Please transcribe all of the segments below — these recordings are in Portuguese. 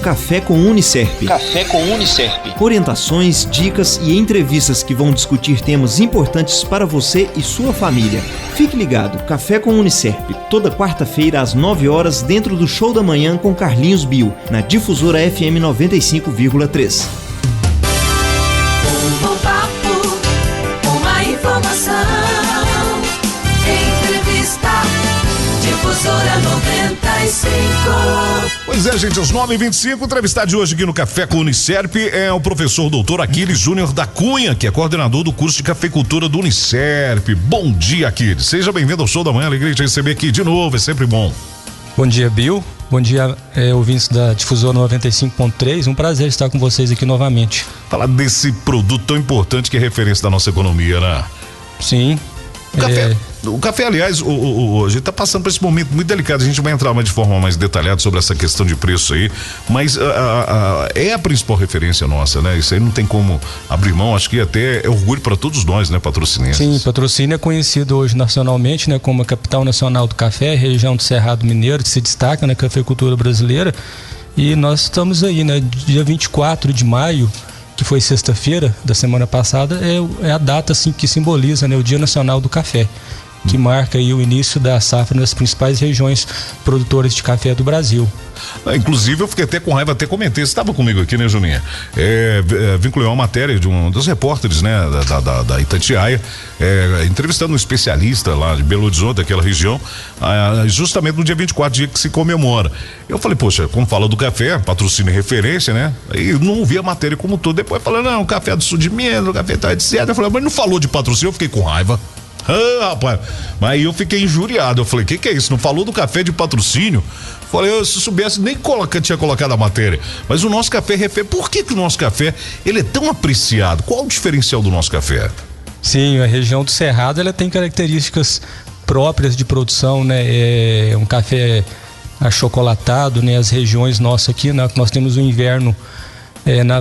Café com Unicerp. Café com Unicerp. Orientações, dicas e entrevistas que vão discutir temas importantes para você e sua família. Fique ligado, Café com Unicerp, toda quarta-feira às 9 horas dentro do Show da Manhã com Carlinhos Bio, na Difusora FM 95,3. Um papo, uma informação, entrevista, Difusora 95. Pois é, gente, às 9h25, entrevistado de hoje aqui no Café com Unicerp é o professor doutor Aquiles Júnior da Cunha, que é coordenador do curso de cafeicultura do Unicerp. Bom dia, Aquiles. Seja bem-vindo ao Show da Manhã, alegria de receber aqui de novo, é sempre bom. Bom dia, Bill. Bom dia, ouvintes da Difusora 95.3. Um prazer estar com vocês aqui novamente. Falar desse produto tão importante que é referência da nossa economia, né? Sim. O café, aliás, a gente tá passando por esse momento muito delicado, a gente vai entrar de forma mais detalhada sobre essa questão de preço aí, mas é a principal referência nossa, né? Isso aí não tem como abrir mão, acho que até é orgulho para todos nós, né, patrocinenses. Sim, Patrocínio é conhecido hoje nacionalmente, né, como a capital nacional do café, região do Cerrado Mineiro, que se destaca na cafeicultura brasileira, e nós estamos aí, né, dia 24 de maio, que foi sexta-feira da semana passada, é a data assim que simboliza, né, o Dia Nacional do Café, que marca aí o início da safra nas principais regiões produtoras de café do Brasil. Inclusive eu fiquei até com raiva, até comentei, você estava comigo aqui, né, Juninha? Vinculei uma matéria de um dos repórteres, né, da Itatiaia, entrevistando um especialista lá de Belo Horizonte, daquela região, justamente no dia 24, dia que se comemora. Eu falei, poxa, como fala do café, patrocínio e referência, né? E não vi a matéria como todo. Depois falando, não, café do sul de Minas, o café tá etc. Eu falei, mas não falou de patrocínio, eu fiquei com raiva. Rapaz, mas aí eu fiquei injuriado. Eu falei, que é isso? Não falou do café de patrocínio? Falei, se soubesse, nem tinha colocado a matéria. Mas o nosso café por que o nosso café ele é tão apreciado? Qual o diferencial do nosso café? Sim, a região do Cerrado ela tem características próprias de produção, né? É um café achocolatado, né? As regiões nossas aqui, né? Nós temos o inverno.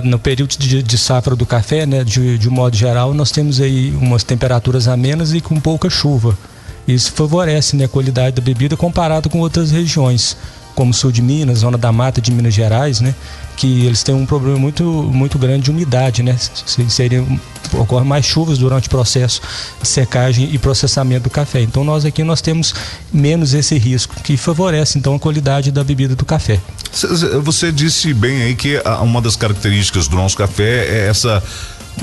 No período de safra do café, né, de modo geral, nós temos aí umas temperaturas amenas e com pouca chuva. Isso favorece, né, a qualidade da bebida comparado com outras regiões, como o sul de Minas, zona da mata de Minas Gerais, né, que eles têm um problema muito, muito grande de umidade, né, ocorrem mais chuvas durante o processo de secagem e processamento do café. Então nós temos menos esse risco, que favorece então a qualidade da bebida do café. Você disse bem aí que uma das características do nosso café é essa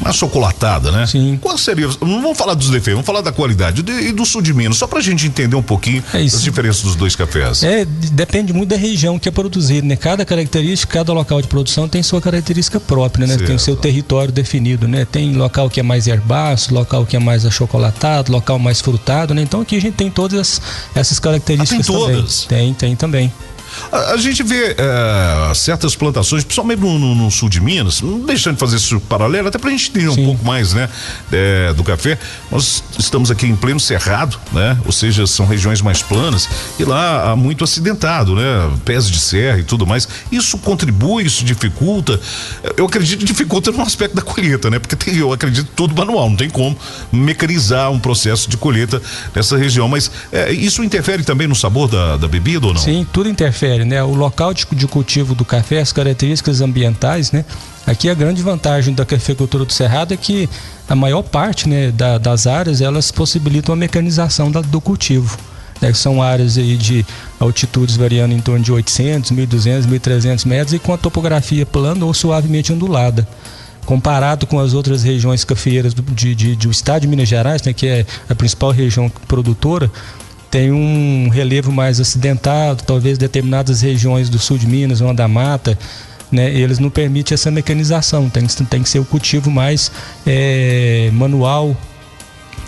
achocolatada, né? Sim. Qual seria? Não vamos falar dos defeitos, vamos falar da qualidade e do sul de Minas, só pra gente entender um pouquinho as diferenças dos dois cafés. Depende muito da região que é produzido, né? Cada característica, cada local de produção tem sua característica própria, né? Certo. Tem o seu território definido, né? Tem local que é mais herbáceo, local que é mais achocolatado, local mais frutado, né? Então aqui a gente tem todas essas características todas? Também. Tem também. A gente vê certas plantações, principalmente no sul de Minas, não deixando de fazer isso paralelo, até pra gente entender um pouco mais, né, do café. Nós estamos aqui em pleno cerrado, né? Ou seja, são regiões mais planas e lá há muito acidentado, né? Pés de serra e tudo mais. Isso contribui, isso dificulta. Eu acredito que dificulta no aspecto da colheita, né? Porque eu acredito todo manual, não tem como mecanizar um processo de colheita nessa região, mas isso interfere também no sabor da bebida ou não? Sim, tudo interfere. Né? O local de cultivo do café, as características ambientais, né? Aqui a grande vantagem da cafeicultura do Cerrado é que a maior parte, né, das áreas, elas possibilitam a mecanização do cultivo, né? São áreas aí de altitudes variando em torno de 800, 1.200, 1.300 metros e com a topografia plana ou suavemente ondulada. Comparado com as outras regiões cafeeiras do estado de Minas Gerais, né, que é a principal região produtora, tem um relevo mais acidentado, talvez determinadas regiões do sul de Minas, zona da mata, né, eles não permitem essa mecanização, tem que ser o cultivo mais manual,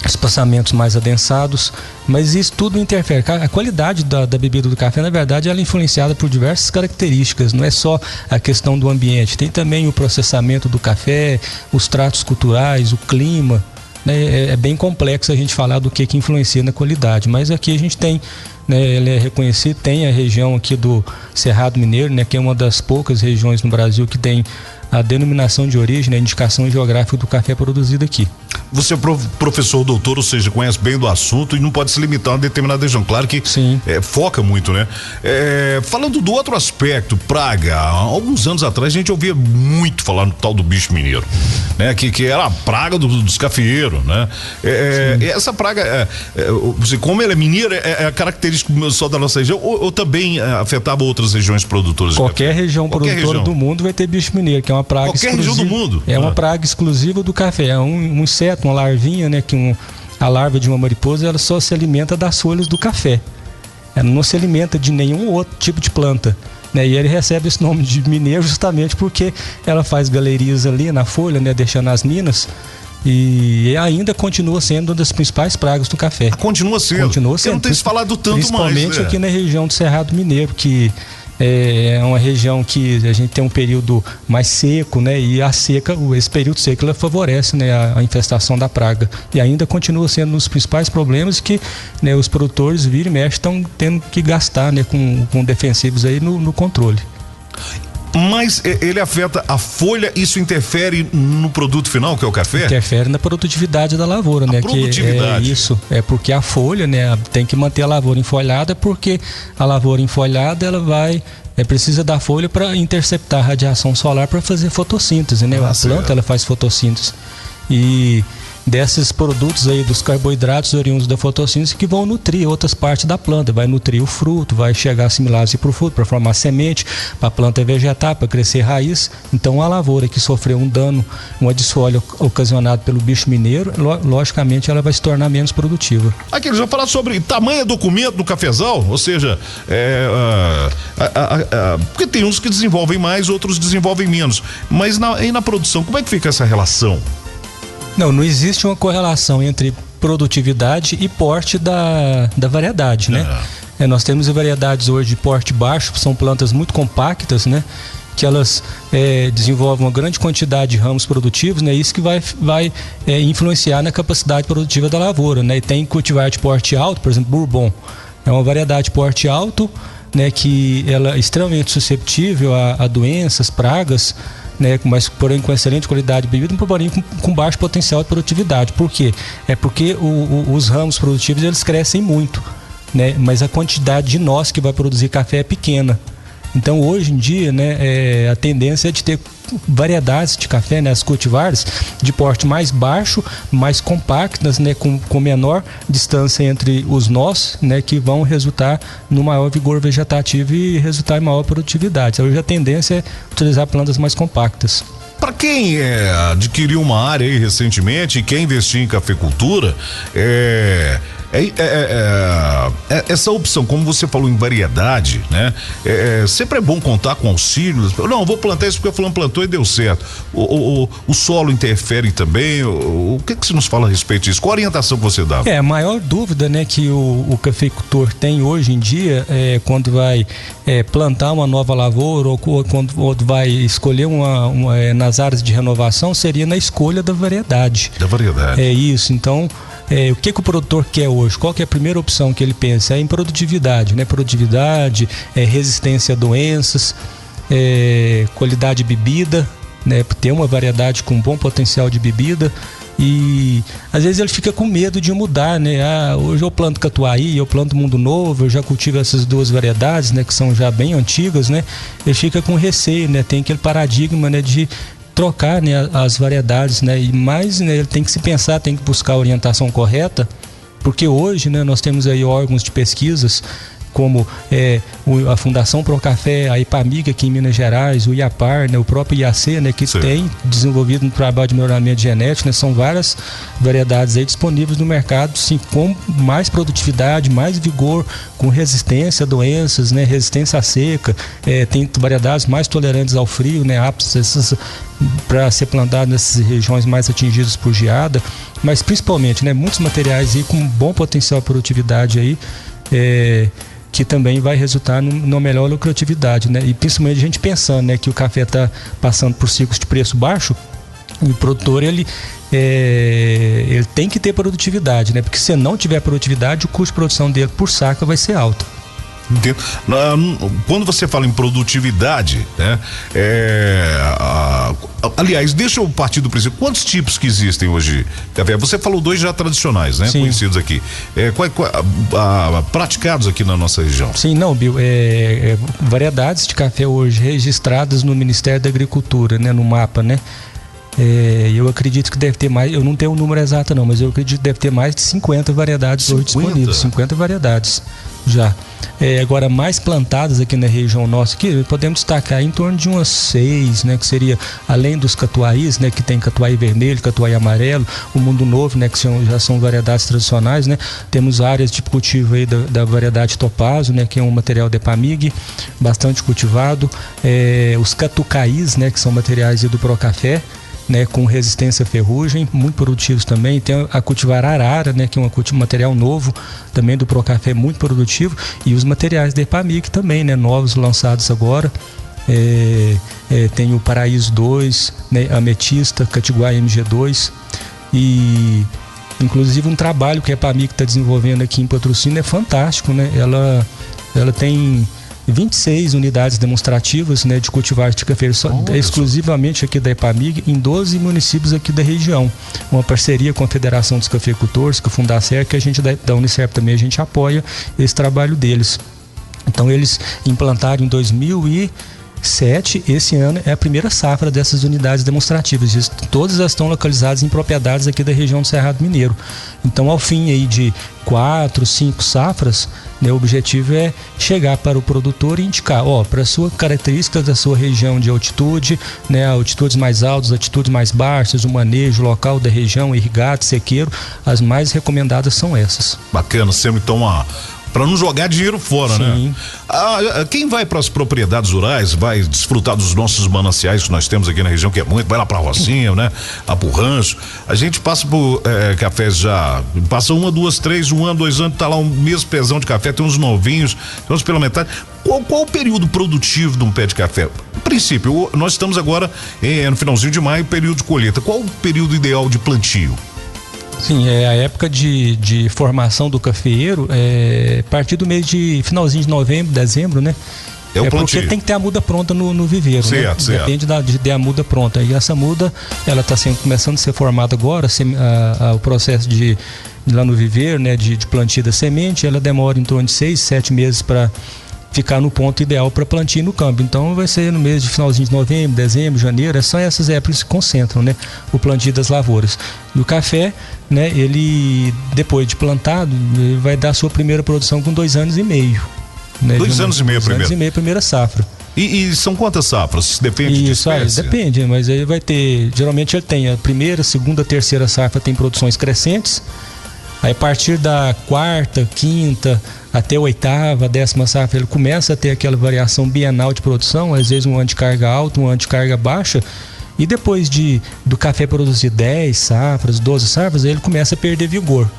espaçamentos mais adensados, mas isso tudo interfere. A qualidade da bebida do café, na verdade, ela é influenciada por diversas características, não é só a questão do ambiente, tem também o processamento do café, os tratos culturais, o clima. É bem complexo a gente falar do que influencia na qualidade, mas aqui a gente tem, né, ele é reconhecido, tem a região aqui do Cerrado Mineiro, né, que é uma das poucas regiões no Brasil que tem a denominação de origem, a indicação geográfica do café produzido aqui. você é professor doutor, ou seja, conhece bem do assunto e não pode se limitar a uma determinada região. Claro que foca muito, né? Falando do outro aspecto, praga, há alguns anos atrás a gente ouvia muito falar no tal do bicho mineiro, né? Que era a praga dos cafeeiros, né? Essa praga, como ela é mineira, é característica só da nossa região ou também afetava outras regiões produtoras de Qualquer café? região produtora do mundo vai ter bicho mineiro, que é uma praga exclusiva. Qualquer região do mundo? É uma praga exclusiva do café. É um inseto, uma larvinha, né? A larva de uma mariposa, ela só se alimenta das folhas do café. Ela não se alimenta de nenhum outro tipo de planta, né? E ele recebe esse nome de mineiro justamente porque ela faz galerias ali na folha, né? Deixando as minas. E ainda continua sendo uma das principais pragas do café. Continua sendo? Continua sendo. Eu não tenho se falado tanto mais, principalmente aqui na região do Cerrado Mineiro, que é uma região que a gente tem um período mais seco, né? E a seca, esse período seco, ela favorece, né, a infestação da praga. E ainda continua sendo um dos principais problemas que, né, os produtores vira e mexe estão tendo que gastar, né, com defensivos aí no controle. Mas ele afeta a folha, isso interfere no produto final, que é o café? Interfere na produtividade da lavoura, né? Produtividade. É porque a folha, né, tem que manter a lavoura enfolhada, porque a lavoura enfolhada, ela precisa da folha para interceptar a radiação solar para fazer fotossíntese, né? A planta, ela faz fotossíntese. E desses produtos aí, dos carboidratos oriundos da fotossíntese, que vão nutrir outras partes da planta, vai nutrir o fruto, vai chegar a assimilar-se para o fruto, para formar semente, para a planta vegetar, para crescer raiz. Então a lavoura que sofreu um dano, uma desfolha ocasionado pelo bicho mineiro, logicamente ela vai se tornar menos produtiva. Aqui eles vão falar sobre tamanho documento do cafezal, ou seja, porque tem uns que desenvolvem mais, outros desenvolvem menos, mas na produção, como é que fica essa relação? Não existe uma correlação entre produtividade e porte da variedade, né? Nós temos variedades hoje de porte baixo, são plantas muito compactas, né? Que elas desenvolvem uma grande quantidade de ramos produtivos, né? Isso que vai influenciar na capacidade produtiva da lavoura, né? E tem cultivar de porte alto, por exemplo, Bourbon. É uma variedade de porte alto, né? Que ela é extremamente susceptível a doenças, pragas, né, mas porém com excelente qualidade de bebida, porém com baixo potencial de produtividade. Por quê? Porque os ramos produtivos eles crescem muito, né, mas a quantidade de nós que vai produzir café é pequena. Então hoje em dia, né, a tendência é de ter variedades de café, né, as cultivares de porte mais baixo, mais compactas, né, com menor distância entre os nós, né, que vão resultar no maior vigor vegetativo e resultar em maior produtividade. Hoje a tendência é utilizar plantas mais compactas. Para quem adquiriu uma área aí recentemente e quer investir em cafeicultura, essa opção, como você falou em variedade, né? Sempre é bom contar com auxílios. Não, vou plantar isso porque o fulano plantou e deu certo. O solo interfere também. O que você nos fala a respeito disso? Qual a orientação que você dá? A maior dúvida, né, que o cafeicultor tem hoje em dia quando vai plantar uma nova lavoura ou quando vai escolher nas áreas de renovação, seria na escolha da variedade. Da variedade. É isso. Então, o que o produtor quer hoje? Qual que é a primeira opção que ele pensa? É em produtividade, né? Produtividade, resistência a doenças, qualidade de bebida, né? Ter uma variedade com bom potencial de bebida. E às vezes ele fica com medo de mudar, né? Hoje eu planto Catuaí, eu planto Mundo Novo, eu já cultivo essas duas variedades, né? Que são já bem antigas, né? Ele fica com receio, né? Tem aquele paradigma, né? De trocar, né, as variedades, né? E mais, né, ele tem que se pensar, tem que buscar a orientação correta, porque hoje, né, nós temos aí órgãos de pesquisas como a Fundação Pro Café, a IPAMIG aqui em Minas Gerais, o IAPAR, né, o próprio IAC, né, que tem desenvolvido um trabalho de melhoramento genético, né, são várias variedades aí disponíveis no mercado, sim, com mais produtividade, mais vigor, com resistência a doenças, né, resistência à seca, tem variedades mais tolerantes ao frio, né, aptas para ser plantado nessas regiões mais atingidas por geada, mas principalmente, né, muitos materiais aí com bom potencial de produtividade aí, que também vai resultar numa melhor lucratividade, né? E principalmente a gente pensando, né, que o café está passando por ciclos de preço baixo, o produtor ele tem que ter produtividade, né? Porque se não tiver produtividade, o custo de produção dele por saca vai ser alto. Entendo. Quando você fala em produtividade, né? Aliás, deixa eu partir do princípio. Quantos tipos que existem hoje? Você falou 2 já tradicionais, né? Sim. Conhecidos aqui. Praticados aqui na nossa região. Sim, não, Bill. Variedades de café hoje registradas no Ministério da Agricultura, né? No mapa, né? Eu acredito que deve ter mais, eu não tenho o número exato não, mas eu acredito que deve ter mais de 50 variedades hoje disponíveis, 50 variedades já. Agora, mais plantadas aqui na região nossa, aqui, podemos destacar em torno de umas 6, né, que seria, além dos catuaís, né, que tem catuai vermelho, catuai amarelo, o mundo novo, né, que já são variedades tradicionais, né, temos áreas de cultivo aí da variedade topázio, né, que é um material de Epamig, bastante cultivado, os catucaís, né, que são materiais do Procafé, né, com resistência à ferrugem, muito produtivos também. Tem a cultivar arara, né, que é um material novo também do Procafé, muito produtivo, e os materiais da Epamig também, né, novos lançados agora. Tem o Paraíso 2, né, Ametista, Catiguá MG2, e inclusive um trabalho que a Epamig está desenvolvendo aqui em Patrocínio é fantástico, né? Ela tem 26 unidades demonstrativas, né, de cultivar de café exclusivamente aqui da Epamig em 12 municípios aqui da região. Uma parceria com a Federação dos Cafeicultores, com a Fundacer, que a gente da Unicef também a gente apoia esse trabalho deles. Então eles implantaram em 2007, esse ano é a primeira safra dessas unidades demonstrativas. Todas elas estão localizadas em propriedades aqui da região do Cerrado Mineiro. Então, ao fim aí de 4, 5 safras, né, o objetivo é chegar para o produtor e indicar, para a sua característica da sua região de altitude, né, altitudes mais altas, altitudes mais baixas, o manejo local da região, irrigado, sequeiro, as mais recomendadas são essas. Bacana, sempre então para não jogar dinheiro fora, sim, né? Quem vai para as propriedades rurais vai desfrutar dos nossos mananciais que nós temos aqui na região, que é muito, vai lá para a Rocinha, né? Lá pro rancho. A gente passa por cafés já, passa 1, 2, 3, 1 ano, 2 anos, tá lá um mesmo pezão de café, tem uns novinhos, tem uns pela metade. Qual o período produtivo de um pé de café? No princípio, nós estamos agora no finalzinho de maio, período de colheita. Qual o período ideal de plantio? Sim, a época de formação do cafeeiro a partir do mês de finalzinho de novembro, dezembro, né? Porque tem que ter a muda pronta no viveiro, certo, né? Certo. Depende de ter a muda pronta. E essa muda, ela está começando a ser formada agora, o processo de lá no viveiro, né? De plantio da semente, ela demora em torno de 6, 7 meses para ficar no ponto ideal para plantio no campo. Então vai ser no mês de finalzinho de novembro, dezembro, janeiro, são essas épocas que se concentram, né? O plantio das lavouras. E o café, né? Ele, depois de plantado, ele vai dar sua primeira produção com 2 anos e meio. Né? 2 anos e meio primeiro. 2 anos e meio, primeira safra. E são quantas safras? Depende de espécie? Depende, mas aí vai ter, geralmente ele tem a primeira, segunda, terceira safra tem produções crescentes. Aí a partir da 4ª, 5ª até a 8ª, 10ª safra, ele começa a ter aquela variação bienal de produção, às vezes um ano de carga alta, um ano de carga baixa, e depois do café produzir 10 safras, 12 safras, aí ele começa a perder vigor.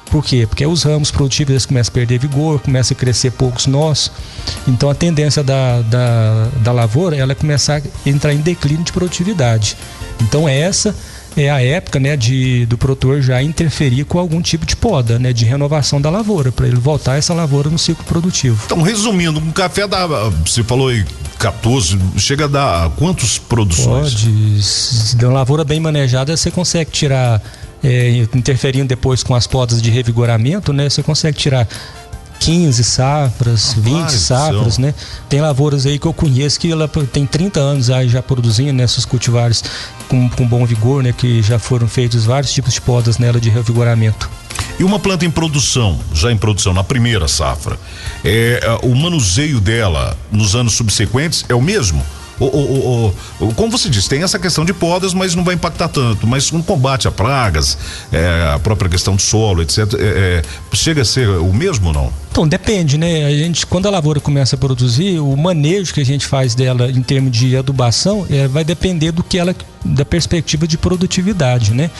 Por quê? Porque os ramos produtivos eles começam a perder vigor, começa a crescer poucos nós. Então a tendência da lavoura ela é começar a entrar em declínio de produtividade. Então essa é a época, né, do produtor já interferir com algum tipo de poda, né, de renovação da lavoura, para ele voltar essa lavoura no ciclo produtivo. Então, resumindo, um café dá, você falou aí 14, chega a dar quantas produções? Pode, se der uma lavoura bem manejada, você consegue tirar, interferindo depois com as podas de revigoramento, né, você consegue tirar 15 safras, 20 safras, né? Tem lavouras aí que eu conheço que ela tem 30 anos aí já produzindo nessas cultivares com bom vigor, né? Que já foram feitos vários tipos de podas nela de revigoramento. E uma planta já em produção, na primeira safra, o manuseio dela nos anos subsequentes é o mesmo? Como você disse, tem essa questão de podas, mas não vai impactar tanto, mas no combate a pragas, a própria questão do solo, etc, chega a ser o mesmo ou não? Então, depende, né? Quando a lavoura começa a produzir, o manejo que a gente faz dela em termos de adubação vai depender da perspectiva de produtividade, né?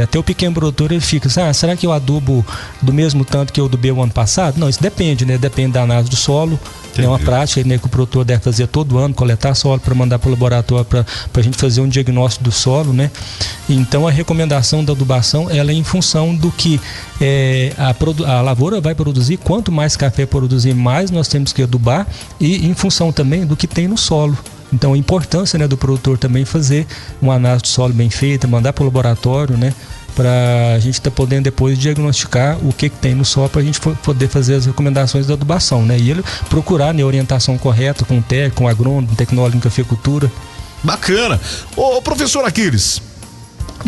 Até o pequeno produtor ele fica, será que eu adubo do mesmo tanto que eu adubei o ano passado? Não, isso depende, né? Depende da análise do solo. É uma prática, né, que o produtor deve fazer todo ano, coletar solo para mandar para o laboratório para a gente fazer um diagnóstico do solo, né? Então a recomendação da adubação ela é em função do que a lavoura vai produzir produzir. Quanto mais café produzir, mais nós temos que adubar, e em função também do que tem no solo. Então a importância, né, do produtor também fazer uma análise do solo bem feita, mandar para o laboratório, né, para a gente estar podendo depois diagnosticar o que tem no solo, para a gente poder fazer as recomendações da adubação, né, e ele procurar, né, a orientação correta com o técnico, com o agrônomo, com o tecnólogo em cafeicultura. Bacana. Ô professor Aquiles,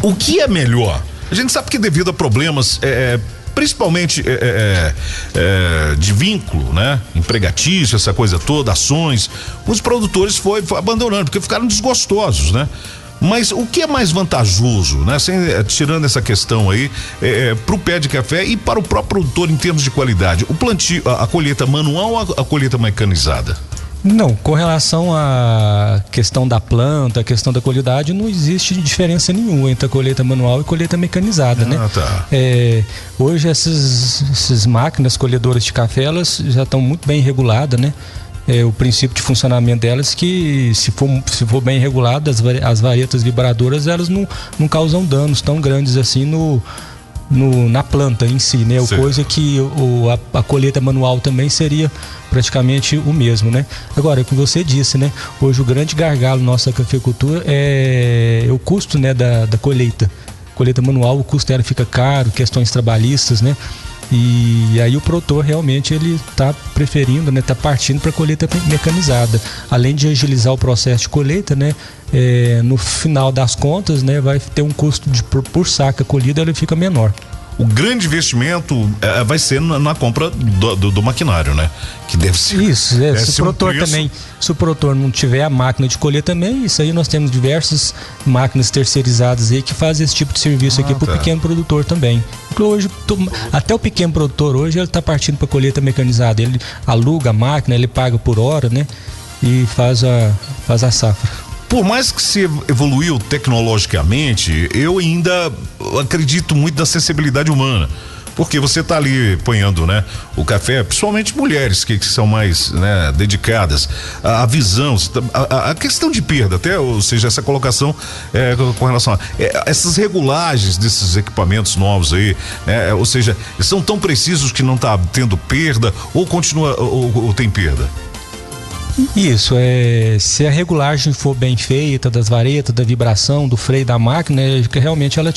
o que é melhor? A gente sabe que devido a problemas principalmente de vínculo, né, empregatício, essa coisa toda, ações, os produtores foi abandonando porque ficaram desgostosos, né? Mas o que é mais vantajoso, né? Tirando essa questão aí, para o pé de café e para o próprio produtor em termos de qualidade, o plantio, a colheita manual ou a colheita mecanizada? Não, com relação à questão da planta, a questão da qualidade, não existe diferença nenhuma entre a colheita manual e colheita mecanizada, né? Tá. Hoje essas máquinas colhedoras de café, elas já estão muito bem reguladas, né? O princípio de funcionamento delas, que se for bem regulado, as varetas vibradoras, elas não causam danos tão grandes assim na planta em si, né? Coisa que a colheita manual também seria praticamente o mesmo, né? Agora, como você disse, né? Hoje o grande gargalo nossa cafeicultura é o custo, né, da colheita. Colheita manual, o custo dela fica caro, questões trabalhistas, né? E aí o produtor realmente ele está preferindo, né, tá partindo para a colheita mecanizada. Além de agilizar o processo de colheita, né, no final das contas, né, vai ter um custo por saca colhida, ele fica menor. O grande investimento vai ser na compra do maquinário, né? Que deve ser. Isso, se o produtor não tiver a máquina de colher também, isso aí nós temos diversas máquinas terceirizadas aí que fazem esse tipo de serviço aqui para o pequeno produtor também. Porque hoje, até o pequeno produtor hoje, ele está partindo para colheita mecanizada. Ele aluga a máquina, ele paga por hora, né? E faz a safra. Por mais que se evoluiu tecnologicamente, eu ainda acredito muito na sensibilidade humana. Porque você está ali apanhando, né, o café, principalmente mulheres que são mais, né, dedicadas, a visão, a questão de perda, até, ou seja, essa colocação com relação a essas regulagens desses equipamentos novos aí, né, ou seja, são tão precisos que não está tendo perda ou continua ou tem perda? Isso, se a regulagem for bem feita das varetas, da vibração, do freio da máquina, realmente ela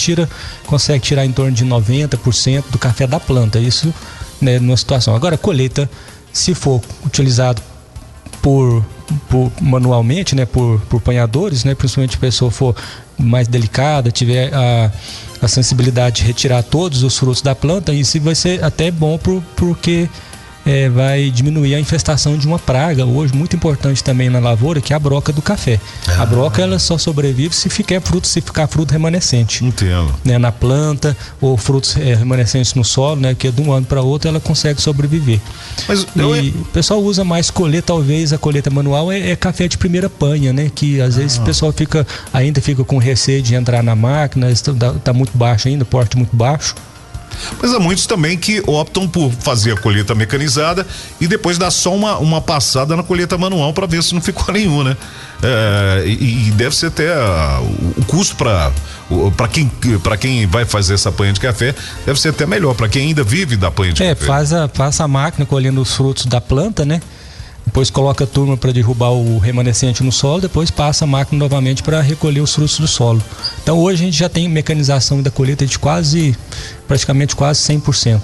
consegue tirar em torno de 90% do café da planta, isso, né, numa situação. Agora, a colheita, se for utilizado por manualmente, né, por apanhadores, né, principalmente se a pessoa for mais delicada, tiver a sensibilidade de retirar todos os frutos da planta, isso vai ser até bom porque vai diminuir a infestação de uma praga hoje muito importante também na lavoura, que é a broca do café. A broca ela só sobrevive se ficar fruto remanescente. Entendo. Né, na planta ou frutos remanescentes no solo, né, que de um ano para outro ela consegue sobreviver. Mas o pessoal usa mais colheita, talvez a colheita manual é café de primeira panha, né, que às vezes o pessoal ainda fica com receio de entrar na máquina, está muito baixo ainda, porte muito baixo. Mas há muitos também que optam por fazer a colheita mecanizada e depois dar só uma passada na colheita manual para ver se não ficou nenhum, né? E deve ser até o custo para quem vai fazer essa panha de café deve ser até melhor para quem ainda vive da panha de café. Faz a máquina colhendo os frutos da planta, né? Depois coloca a turma para derrubar o remanescente no solo, depois passa a máquina novamente para recolher os frutos do solo. Então hoje a gente já tem mecanização da colheita de praticamente quase 100%.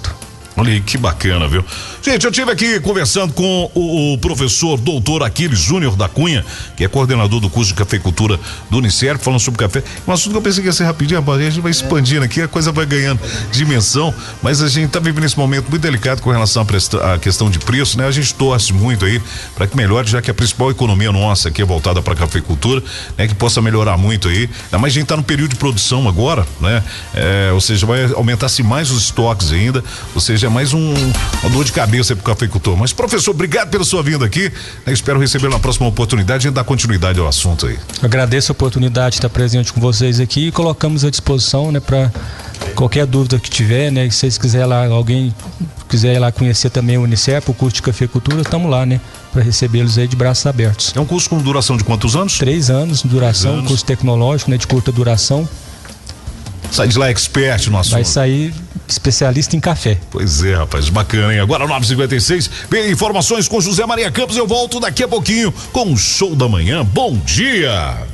Olha aí, que bacana, viu? Gente, eu estive aqui conversando com o professor doutor Aquiles Júnior da Cunha, que é coordenador do curso de cafeicultura do Unicerp, falando sobre café. Um assunto que eu pensei que ia ser rapidinho, rapaz, a gente vai expandindo aqui, a coisa vai ganhando dimensão, mas a gente tá vivendo esse momento muito delicado com relação à questão de preço, né? A gente torce muito aí para que melhore, já que a principal economia nossa aqui é voltada para a cafeicultura, né? Que possa melhorar muito aí. Mas a gente tá no período de produção agora, né? Ou seja, vai aumentar-se mais os estoques ainda, ou seja, é mais uma dor de cabeça pro cafeicultor. Mas, professor, obrigado pela sua vinda aqui. Eu espero receber na próxima oportunidade e dar continuidade ao assunto aí. Agradeço a oportunidade de estar presente com vocês aqui e colocamos à disposição, né, para qualquer dúvida que tiver, né, se vocês quiserem lá, alguém quiser ir lá conhecer também o Unicerp, o curso de cafeicultura, estamos lá, né, para recebê-los aí de braços abertos. É um curso com duração de quantos anos? 3 anos de duração, 3 anos. Curso tecnológico, né, de curta duração. Sai de lá expert no assunto. Vai sair especialista em café. Pois é, rapaz, bacana, hein? Agora 9h56, vem informações com José Maria Campos. Eu volto daqui a pouquinho com o Show da Manhã. Bom dia!